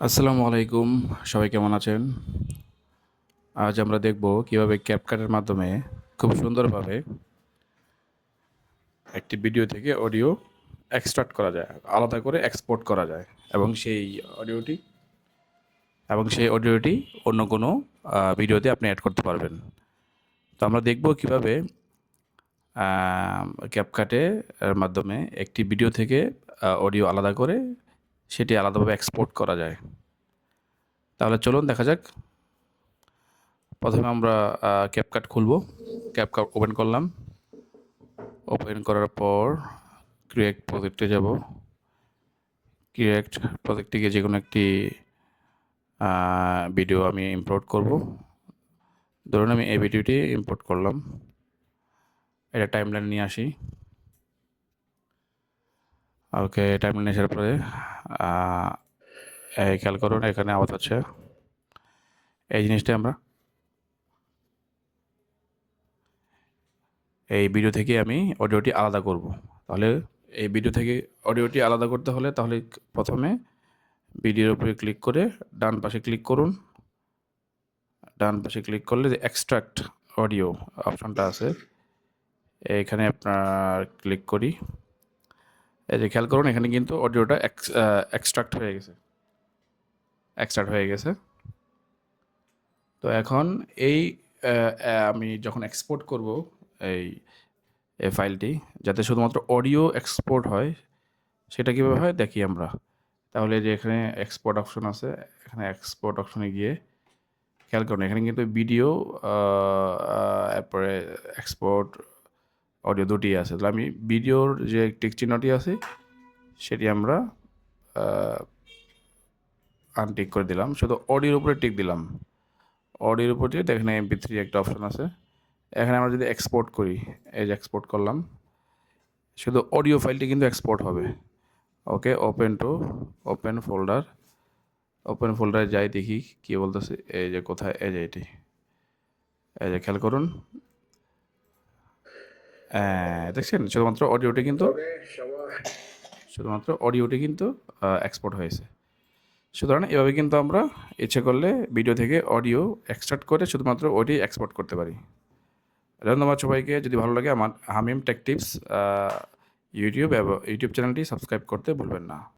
আসসালামু আলাইকুম। সবাই কেমন আছেন? আজ আমরা দেখব কিভাবে ক্যাপকাটের মাধ্যমে খুব সুন্দরভাবে একটি ভিডিও থেকে অডিও এক্সট্রাক্ট করা যায়, আলাদা করে এক্সপোর্ট করা যায় এবং অডিওটি সেই অডিওটি অন্য কোনো ভিডিওতে আপনি অ্যাড করতে পারবেন। তো আমরা দেখব কিভাবে ক্যাপকাটে এর মাধ্যমে একটি ভিডিও থেকে অডিও আলাদা করে সেটি আলাদাভাবে এক্সপোর্ট করা যায়। তাহলে চলুন দেখা যাক। প্রথমে আমরা ক্যাপকাট খুলব। ক্যাপকাট ওপেন করলাম। ওপেন করার পর ক্রিয়েট প্রজেক্টে যাব। ক্রিয়েট প্রজেক্টে গিয়ে যে কোনো একটি ভিডিও আমি ইম্পোর্ট করব। ধরুন আমি এই ভিডিওটি ইম্পোর্ট করলাম। এটা টাইমলাইন নিয়ে আসি। ওকে, টাইমলাইন আসার পরে খেয়াল করুন এখানে আওয়াজ আছে। এই জিনিসটা আমরা এই ভিডিও থেকে আমি অডিওটি আলাদা করব। তাহলে এই ভিডিও থেকে অডিওটি আলাদা করতে হলে তাহলে প্রথমে ভিডিওর উপরে ক্লিক করে ডান পাশে ক্লিক করুন। ডান পাশে ক্লিক করলে যে এক্সট্রাক্ট অডিও অপশনটা আছে, এখানে আপনার ক্লিক করি। এই যে খেয়াল করুন এখানে কিন্তু অডিওটা এক্সট্রাক্ট হয়ে গেছে। তো এখন এই আমি যখন এক্সপোর্ট করব এই এই ফাইলটি, যাতে শুধুমাত্র অডিও এক্সপোর্ট হয়, সেটা কীভাবে হয় দেখি আমরা। তাহলে যে এখানে এক্সপোর্ট অপশন আছে, এখানে এক্সপোর্ট অপশনে গিয়ে খেয়াল করুন এখানে কিন্তু ভিডিও তারপরে এক্সপোর্ট অডিও দুটি আছে। তাহলে আমি ভিডিওর যে টিক চিহ্নটি আছে সেটি আমরা আনটিক করে দিলাম, শুধু অডিওর উপরে টিক দিলাম। অডিওর উপর দিয়ে দেখেন MP3 একটা অপশন আছে। এখানে আমরা যদি এক্সপোর্ট করি, এই যে এক্সপোর্ট করলাম, শুধু অডিও ফাইলটি কিন্তু এক্সপোর্ট হবে। ওকে, ওপেন ফোল্ডারে যাই দেখি কী বলতেছে। এই যে কোথায়, এই যে এটি, এই যে খেয়াল করুন দেখছেন শুধুমাত্র অডিওটি কিন্তু এক্সপোর্ট হয়েছে। সুতরাং এভাবে কিন্তু আমরা ইচ্ছে করলে ভিডিও থেকে অডিও এক্সট্রাক্ট করে শুধুমাত্র ওটি এক্সপোর্ট করতে পারি। ধন্যবাদ সবাইকে। যদি ভালো লাগে আমার হামিম টেক টিপস ইউটিউব চ্যানেলটি সাবস্ক্রাইব করতে ভুলবেন না।